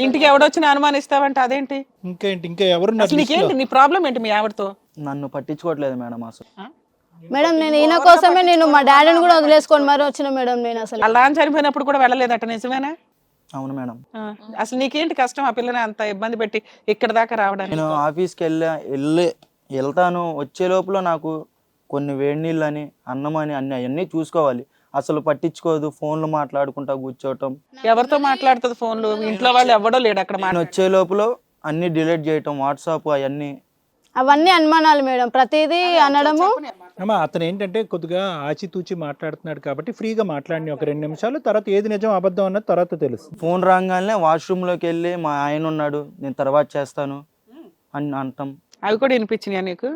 ఇంటికి ఎవడొచ్చినా అనుమానిస్తావంటే అదేంటి? ఇంకేంటి ఇంకా ఎవరు అసలు నీకేంటి, నీ ప్రాబ్లం ఏంటి మీ ఆవిడతో? నన్ను పట్టించుకోవట్లేదు మేడం అసలు. మేడం నేను ఈయన కోసమే నేను మా డాడీని కూడా వదిలేసుకొని మరి వచ్చిన మేడం. నేను అసలు అలా అని చనిపోయినప్పుడు కూడా వెళ్ళలేదట, నిజమేనా? అవును మేడం. అసలు నీకేంటి కష్టం ఆ పిల్లని అంత ఇబ్బంది పెట్టి ఇక్కడ దాకా రావడానికి? నేను ఆఫీస్కి వెళ్తాను, వచ్చే లోపల నాకు కొన్ని వేడి నీళ్ళు అని అన్నం అని అవన్నీ చూసుకోవాలి. అసలు పట్టించుకోదు, ఫోన్లు మాట్లాడుకుంటా కూర్చోవటం. ఎవరితో మాట్లాడుతుంది ఫోన్లు? ఇంట్లో వాళ్ళు ఎవడో లేడు అక్కడ. నేను వచ్చే లోపల అన్ని డిలీట్ చేయటం, వాట్సాప్ అవన్నీ అనుమానాలు మేడం, ప్రతిదీ అనడము. అమ్మా అతను ఏంటంటే కొద్దిగా ఆచితూచి మాట్లాడుతున్నాడు కాబట్టి ఫ్రీగా మాట్లాడిన ఒక 2 నిమిషాలు, తర్వాత ఏది నిజం అబద్ధం అన్నది తర్వాత తెలుస్తుంది. ఫోన్ రాగానే వాష్రూమ్లోకి వెళ్ళి మా ఆయన ఉన్నాడు, నేను తర్వాత చేస్తాను అని అంటాం. అవి కూడా వినిపించినాయా నీకు?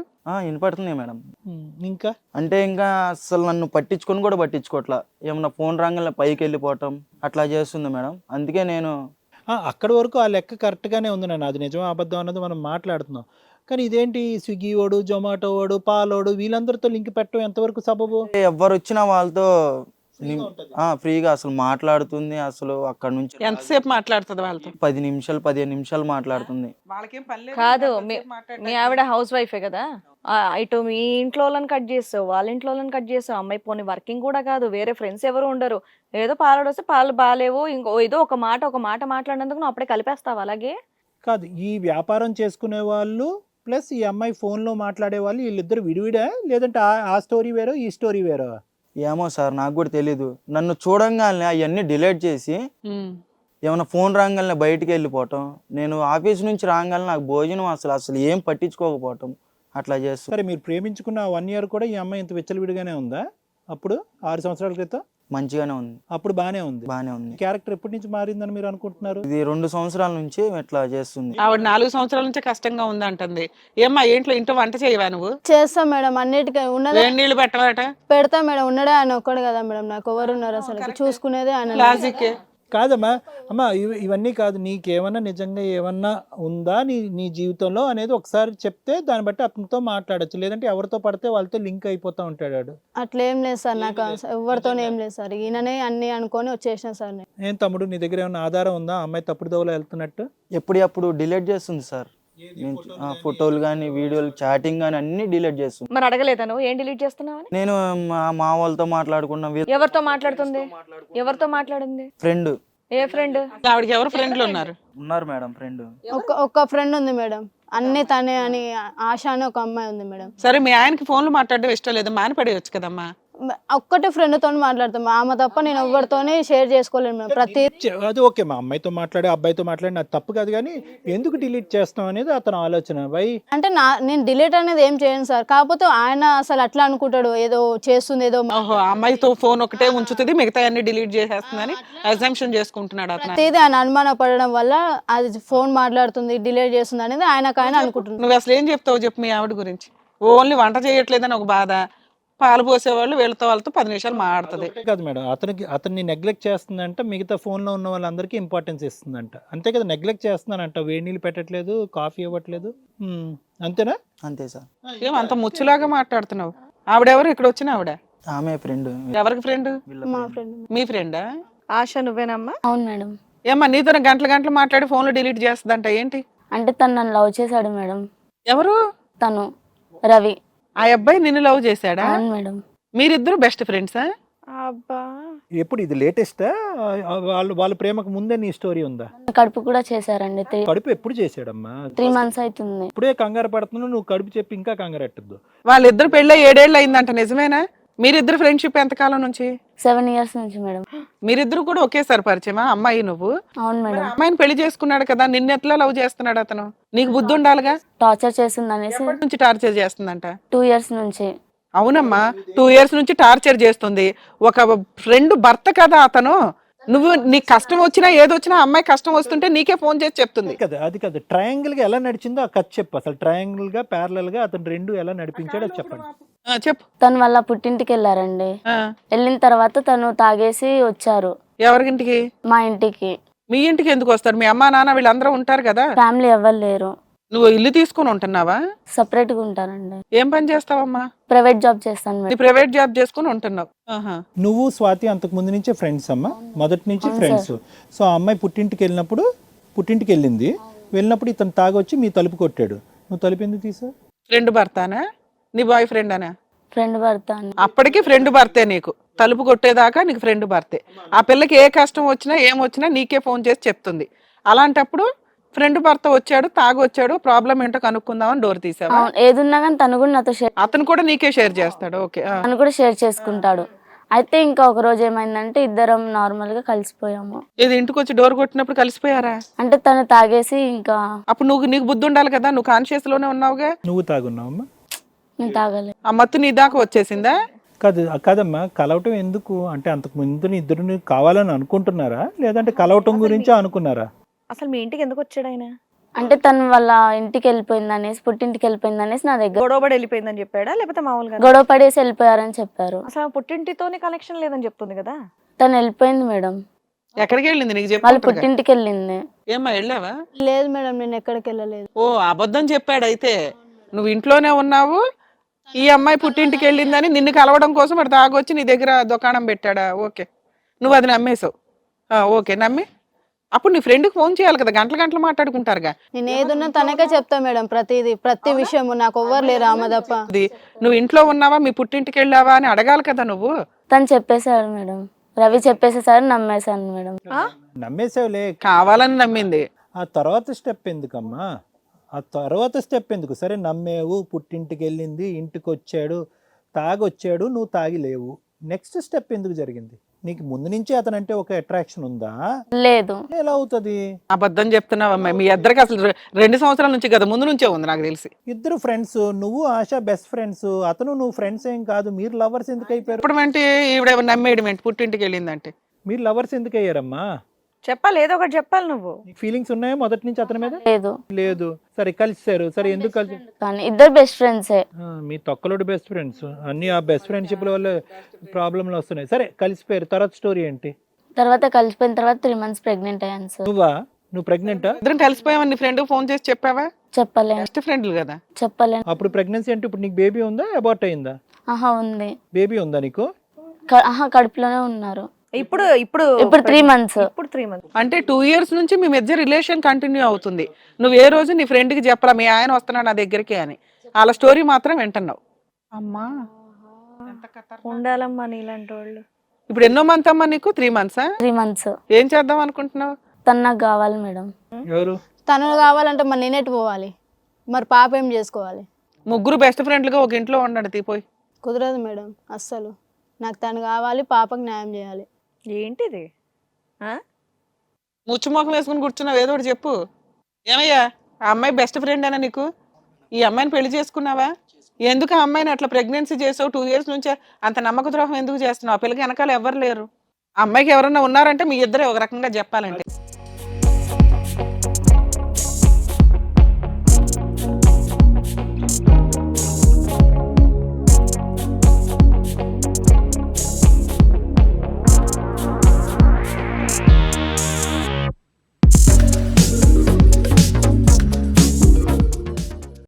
వినపడుతుంది మేడం. ఇంకా ఇంకా అసలు నన్ను పట్టించుకోవట్లా. ఏమన్నా ఫోన్ రాగానే పైకి వెళ్ళిపోవటం అట్లా చేస్తుంది మేడం. అందుకే నేను అక్కడి వరకు ఆ లెక్క కరెక్ట్గానే ఉంది నాన్న, అది నిజం అబద్ధం అన్నది మనం మాట్లాడుతున్నాం. కానీ ఇదేంటి స్విగ్గీ వాడు, జొమాటో వాడు, పాలోడు వీళ్ళందరితో లింక్ పెట్టడం ఎంతవరకు సబబు? ఎవరు వచ్చినా వాళ్ళతో ఫ్రీగా అసలు మాట్లాడుతుంది. అసలు అక్కడ నుంచి ఎంతసేపు మాట్లాడుతుంది వాళ్ళతో? 10 నిమిషాలు 15 నిమిషాలు మాట్లాడుతుంది. కాదు మీ ఆవిడ హౌస్ వైఫే కదా, ఇటు మీ ఇంట్లో వాళ్ళని కట్ చేస్తావు, వాళ్ళ ఇంట్లో వాళ్ళని కట్ చేస్తావు. అమ్మాయి పోనీ వర్కింగ్ కూడా కాదు, వేరే ఫ్రెండ్స్ ఎవరు ఉండరు, ఏదో పాలడు వస్తే పాలు బాగాలేవు, ఇంకో ఏదో ఒక మాట మాట్లాడినందుకు నువ్వు అప్పుడే కలిపేస్తావు. అలాగే కాదు, ఈ వ్యాపారం చేసుకునే వాళ్ళు ప్లస్ ఈ అమ్మాయి ఫోన్లో మాట్లాడే వాళ్ళు వీళ్ళిద్దరు విడివిడా, లేదంటే ఆ స్టోరీ వేరో ఈ స్టోరీ వేరో? ఏమో సార్, నాకు కూడా తెలీదు. నన్ను చూడంగానే అవన్నీ డిలీట్ చేసి ఏమైనా ఫోన్ రాగానే బయటికి వెళ్ళిపోవటం, నేను ఆఫీస్ నుంచి రాగానే నాకు భోజనం అసలు ఏం పట్టించుకోకపోవటం అట్లా చేస్తాను. సరే, మీరు ప్రేమించుకున్న 1 year కూడా ఈ అమ్మాయి ఇంత విచ్చలవిడిగానే ఉందా? అప్పుడు 6 సంవత్సరాల క్రితం మంచిగానే ఉంది. అప్పుడు బానే ఉంది. క్యారెక్టర్ ఎప్పటి నుంచి మారిందని మీరు అనుకుంటున్నారు? ఇది 2 సంవత్సరాల నుంచి ఇట్లా చేస్తుంది. ఆవిడ 4 సంవత్సరాల నుంచి కష్టంగా ఉంది అంటుంది. ఏమ్మా ఇంట్లో వంట చేయవా నువ్వు? చేస్తా మేడం, అన్నిటికీ ఉన్నది. వేడి నీళ్ళు పెట్టవాట? పెడతా మేడం, ఉన్నడే ఆయన ఒక్కడు కదా మేడం, నాకు ఎవరు ఉన్నారు అసలు చూసుకునేదే ఆయన. లాజిక్ కాదమ్మా. అమ్మా ఇవన్నీ కాదు, నీకేమన్నా నిజంగా ఏమన్నా ఉందా నీ జీవితంలో అనేది ఒకసారి చెప్తే దాన్ని బట్టి అతనితో మాట్లాడచ్చు, లేదంటే ఎవరితో పడితే వాళ్ళతో లింక్ అయిపోతా ఉంటాడు. అట్లేం లేదు సార్, నాకు ఎవరితోనే ఏం లేదు సార్, ఈయననే అన్ని అనుకొని వచ్చేసిన సార్. ఏం తమ్ముడు, నీ దగ్గర ఏమైనా ఆధారం ఉందా అమ్మాయి తప్పుడు దోవలో వెళ్తున్నట్టు? ఎప్పుడు డిలీట్ చేస్తుంది సార్, ఫోటోలు కానీ వీడియోలు చాటింగ్ కానీ అన్ని డిలీట్ చేస్తుంది. మరి అడగలేదా నువ్వు ఏం డిలీట్ చేస్తున్నావు? నేను మా వాళ్ళతో మాట్లాడుకున్నా. ఎవరితో మాట్లాడుతుంది? ఎవరితో మాట్లాడింది? ఫ్రెండ్. ఏ ఫ్రెండ్? ఆవిడకి ఎవరు ఫ్రెండ్లు ఉన్నారు మేడం? ఫ్రెండ్ ఒక ఫ్రెండ్ ఉంది మేడం, అన్ని తనే అని ఆశ అని ఒక అమ్మాయి ఉంది మేడం. సరే, మీ ఆయనకి ఫోన్లు మాట్లాడడం ఇష్టం లేదు, మానిపడేయచ్చు కదమ్మా. ఒక్కటే ఫ్రెండ్ తోని మాట్లాడతాం, ఆమె తప్ప నేను ఎవరితోనే షేర్ చేసుకోలేను మేడం. ప్రతి అది ఓకే, మా అమ్మాయితో మాట్లాడి అబ్బాయితో మాట్లాడి నాకు తప్పు కాదు, కానీ ఎందుకు డిలీట్ చేస్తాం అనేది అతను ఆలోచన. అంటే నేను డిలీట్ అనేది ఏం చేయను సార్, కాకపోతే ఆయన అసలు అట్లా అనుకుంటాడు, ఏదో చేస్తుంది ఏదో. అమ్మాయితో ఫోన్ ఒకటే ఉంచుతుంది, మిగతా అన్ని డిలీట్ చేసేస్తుందని అజంప్షన్ చేసుకుంటున్నాడు అతను. ప్రతిదీ ఆయన అనుమాన పడడం వల్ల అది ఫోన్ మాట్లాడుతుంది, డిలీట్ చేస్తుంది అనేది ఆయన అనుకుంటున్నాడు. నువ్వు అసలు ఏం చెప్తావు చెప్పు మీ ఆవిడ గురించి? ఓన్లీ వంట చేయట్లేదని ఒక బాధ, పాలు పోసేవాళ్ళు వాళ్ళతో 10 నిమిషాలు మాట్లాడుతుంది. కాదు మేడం, అతన్ని నెగ్లెక్ట్ చేస్తుందంట, మిగతా ఫోన్లో ఉన్న వాళ్ళందరికీ ఇంపార్టెన్స్ ఇస్తుందంట, అంతే కదా? నెగ్లెక్ట్ చేస్తున్నానంట, వేడి నీళ్ళు పెట్టట్లేదు, కాఫీ ఇవ్వట్లేదు, అంతేనా? అంతే సార్. అంత ముచ్చులాగా మాట్లాడుతున్నావు. ఆవిడెవరు? ఇక్కడ వచ్చిన ఆవిడ ఆమె ఫ్రెండ్. ఎవరికి ఫ్రెండ్? మా ఫ్రెండ్. మీ ఫ్రెండా? ఆశ నువ్వేనమ్మా? అవును మేడం. ఏమ్మా నీతో గంటలు మాట్లాడి ఫోన్లో డిలీట్ చేస్తుందంట, ఏంటి? అంటే తను నన్ను లవ్ చేశాడు మేడం. ఎవరు? తను రవి. ఆ అబ్బాయి నిన్ను లవ్ చేశాడా? అవును మేడం. మీరిద్దరు బెస్ట్ ఫ్రెండ్సా? అబ్బా, ఎప్పుడు ఇది లేటెస్టా? వాళ్ళ ప్రేమకు ముందే నీ స్టోరీ ఉందా? కడుపు కూడా చేశారండి. కడుపు ఎప్పుడు చేశాడమ్మా? 3 months అవుతుంది. ఇప్పుడే కంగారు పడుతున్నావు నువ్వు, కడుపు చెప్పి ఇంకా కంగారు ఎట్టద్దు. వాళ్ళిద్దరు పెళ్ళి 7 ఏళ్ళు అయిందంట, నిజమేనా? మీరిద్దరు ఫ్రెండ్షిప్ ఎంతకాలం నుంచి? 7 years నుంచి మేడం. మీరిద్దరు కూడా ఒకేసారి పరిచయమా? అమ్మాయి నువ్వు? అవును మేడం. అమ్మాయిని పెళ్లి చేసుకున్నాడు కదా, నిన్ను ఎట్లా లవ్ చేస్తున్నాడు అతను? నీకు బుద్ధి ఉండాలిగా. టార్చర్ చేస్తుంది అనేసి. ఎప్పటి నుంచి టార్చర్ చేస్తుందంట? 2 years నుంచి. అవునమ్మా, 2 years నుంచి టార్చర్ చేస్తుంది. ఒక ఫ్రెండ్ భర్త కదా అతను. నువ్వు నీకు కష్టం వచ్చినా ఏదొచ్చినా అమ్మాయి కష్టం వస్తుంటే నీకే ఫోన్ చేసి చెప్తుంది కదా. అది కదా, ట్రయాంగిల్ గా ఎలా నడిచిందో ఆ కథ చెప్పు. అసలు ట్రయాంగిల్ గా ప్యారలల్ గా అతను 2 ఎలా నడిపించాడో చెప్పండి. చెప్పు. తను వాళ్ళ పుట్టింటికి వెళ్ళారండి. వెళ్ళిన తర్వాత తను తాగేసి వచ్చారు. ఎవరింటికి? మా ఇంటికి. మీ ఇంటికి ఎందుకు వస్తారు? మీ అమ్మా నాన్న వీళ్ళందరూ ఉంటారు కదా. ఫ్యామిలీ ఎవరు లేరు. నువ్వు ఇల్లు తీసుకుని ఉంటున్నావా? సెపరేట్ గా ఉంటానండి. ఏం పని చేస్తావమ్మా? ప్రైవేట్ జాబ్ చేస్తాను. ప్రైవేట్ జాబ్ చేసుకుని ఉంటున్నావు. నువ్వు స్వాతి అంతకు ముందు నుంచే ఫ్రెండ్స్ అమ్మా, మొదటి నుంచి ఫ్రెండ్స్. సో ఆ అమ్మాయి పుట్టింటికి వెళ్ళినప్పుడు పుట్టింటికి వెళ్ళింది, వెళ్ళినప్పుడు ఇతను తాగొచ్చి మీ తలుపు కొట్టాడు, నువ్వు తలుపు ఎందుకు తీసావు? ఫ్రెండ్ భర్తనా నీ బాయ్ ఫ్రెండ్ అనా? ఫ్రెండ్ భర్త అని. అప్పటికి ఫ్రెండ్ భర్తే నీకు, తలుపు కొట్టేదాకా నీకు ఫ్రెండ్ భర్తే. ఆ పిల్లకి ఏ కష్టం వచ్చినా ఏమొచ్చినా నీకే ఫోన్ చేసి చెప్తుంది. అలాంటప్పుడు ఫ్రెండ్ భర్త వచ్చాడు, తాగొచ్చాడు, ప్రాబ్లం ఏంటో కనుక్కుందామని డోర్ తీసావా? అవును, ఏదున్నా కానీ తను కూడా నాతో షేర్ అతను కూడా నీకే షేర్ చేస్తాడు. ఓకే. తను కూడా షేర్ చేసుకుంటాడు. అయితే ఇంకా ఒక రోజు ఏమైందంటే ఇద్దరం నార్మల్ గా కలిసిపోయాము. ఇది ఇంటికి వచ్చి డోర్ కొట్టినప్పుడు కలిసిపోయారా? అంటే తను తాగేసి ఇంకా అప్పుడు నీకు బుద్ధి ఉండాలి కదా, నువ్వు కాన్షియస్ లోనే ఉన్నావుగా. నువ్వు తాగున్నావమ్మా? నేను తాగలేదు. ఆ మత్తు నీ దాకా వచ్చేసిందా? కాదమ్మా, కలవటం ఎందుకు అంటే అంతకు ముందు ఇద్దరు కావాలని అనుకుంటున్నారా, లేదంటే కలవటం గురించి అనుకున్నారా? అసలు మీ ఇంటికి ఎందుకు వచ్చాడు ఆయన? అంటే తను వాళ్ళ ఇంటికి వెళ్ళిపోయింది అనేసి, పుట్టింటికి వెళ్ళిపోయింది అనేసి నా దగ్గర గొడవబడి వెళ్ళిపోయిందని చెప్పాడా లేకపోతే మామూలుగా? గొడవ పడేసి వెళ్ళిపోయారని చెప్పారు. అసలు పుట్టింటితోనే కనెక్షన్ లేదని చెప్తుంది కదా. తను వెళ్ళిపోయింది మేడం, ఎక్కడికి వెళ్ళింది నీకు వాళ్ళ చెప్పి? పుట్టింటికి వెళ్ళింది. ఏమ్మా వెళ్ళావా? లేదు మేడం, నేను ఎక్కడికి వెళ్ళలేదు. ఓ అబద్ధం చెప్పాడు అయితే. నువ్వు ఇంట్లోనే ఉన్నావు, ఈ అమ్మాయి పుట్టింటికి వెళ్ళిందని నిన్ను కలవడం కోసం అటు తాగొచ్చి నీ దగ్గర దుకాణం పెట్టాడా? ఓకే, నువ్వు అది నమ్మేశావు. ఓకే, నమ్మి అప్పుడు నీ ఫ్రెండ్కి ఫోన్ చేయాలి కదా, గంటలు గంటలు మాట్లాడుకుంటారుగా. నేను ఏదున్నా తనకే చెప్తా మేడం, ప్రతి విషయము. నాకు ఎవ్వరు లేరు ఆమె తప్ప. నువ్వు ఇంట్లో ఉన్నావా, మీ పుట్టింటికి వెళ్ళావా అని అడగాలి కదా నువ్వు. తను చెప్పేశాడు మేడం, రవి చెప్పేసేసారు, నమ్మేశాను మేడం. నమ్మేసావులే, కావాలని నమ్మింది. ఆ తర్వాత స్టెప్ ఎందుకమ్మా? ఆ తర్వాత స్టెప్ ఎందుకు? సరే నమ్మేవు, పుట్టింటికి వెళ్ళింది, ఇంటికి వచ్చాడు, తాగొచ్చాడు, నువ్వు తాగి లేవు, నెక్స్ట్ స్టెప్ ఎందుకు జరిగింది? నీకు ముందు నుంచి అతనంటే ఒక అట్రాక్షన్ ఉందా? లేదు. ఎలా అవుతుంది? అబద్ధం చెప్తున్నావమ్మా. మీ ఇద్దరికి అసలు 2 సంవత్సరాల నుంచి కదా, ముందు నుంచే ఉంది నాకు తెలిసి. ఇద్దరు ఫ్రెండ్స్, నువ్వు ఆశ బెస్ట్ ఫ్రెండ్స్, అతను నువ్వు ఫ్రెండ్స్ ఏం కాదు, మీరు లవర్స్ ఎందుకు అయిపోయారు? ఇప్పుడు అంటే ఈవిడ నమ్మేయడం ఏంటి, పుట్టింటికి వెళ్ళిందంటే? మీరు లవర్స్ ఎందుకు అయ్యారమ్మా? చెప్పాలి, ఏదో ఒకటి చెప్పాలి నువ్వు. నీకు ఫీలింగ్స్ ఉన్నాయా మొదటి నుంచి అతని మీద? లేదు. లేదు. సరే కలిసారు, సరే ఎందుకు కలిసి? కానీ ఇద్దరు బెస్ట్ ఫ్రెండ్సే. మీ తొక్కలోడు బెస్ట్ ఫ్రెండ్స్, అన్ని ఆ బెస్ట్ ఫ్రెండ్షిప్ వల్ల ప్రాబ్లంలు వస్తున్నాయి. సరే కలిసిపోయారు, తర్వాత స్టోరీ ఏంటి? తర్వాత కలిసిపోయిన తర్వాత 3 months ప్రెగ్నెంట్ అయ్యాను సార్. నువ్వు ప్రెగ్నెంటా? ఇద్దరం కలిసిపోయామని నీ ఫ్రెండ్ ఫోన్ చేసి చెప్పావా? చెప్పలేను. బెస్ట్ ఫ్రెండ్లు కదా. చెప్పలేను. అప్పుడు ప్రెగ్నెన్సీ అంటే ఇప్పుడు నీకు బేబీ ఉందా, అబార్ట్ అయిందా? ఆహా, ఉంది. బేబీ ఉందా నీకు? కడుపులోనే ఉన్నారు. ఇప్పుడు 3 months. ఇప్పుడు 3 months. అంటే 2 years నుంచి మీ మధ్య రిలేషన్ కంటిన్యూ అవుతుంది. నువ్వు ఏ రోజు నీ ఫ్రెండ్కి చెప్పరా మీ ఆయన వస్తున్నాడు నా దగ్గరికి అని? వాళ్ళ స్టోరీ మాత్రం వింటున్నావు. అమ్మా ఉండాలమ్మా నీలాంటి వాళ్ళు. ఇప్పుడు ఎన్నో మంత్ అమ్మా నీకు? 3 months. 3 months. ఏం చేద్దాం అనుకుంటున్నావు? తను నాకు కావాలి మేడం. ఎవరు? తను కావాలంటే మరి నేనేటి పోవాలి, మరి పాప ఏం చేసుకోవాలి? ముగ్గురు బెస్ట్ ఫ్రెండ్లుగా ఒక ఇంట్లో ఉండండి, తీపోయి. కుదరదు మేడం అస్సలు. నాకు తను కావాలి, పాపకు న్యాయం చేయాలి. ఏంటిది? ముచ్చుమోకం వేసుకుని కూర్చున్నావు, ఏదో ఒకటి చెప్పు. ఏమయ్యా, ఆ అమ్మాయి బెస్ట్ ఫ్రెండ్ అయినా నీకు? ఈ అమ్మాయిని పెళ్లి చేసుకున్నావా? ఎందుకు ఆ అమ్మాయిని అట్లా ప్రెగ్నెన్సీ చేసావు? 2 years నుంచే అంత నమ్మక ద్రోహం ఎందుకు చేస్తున్నావు? ఆ పిల్లకి వెనకాల ఎవరు లేరు. ఆ అమ్మాయికి ఎవరన్నా ఉన్నారంటే మీ ఇద్దరే ఒక రకంగా చెప్పాలంటే.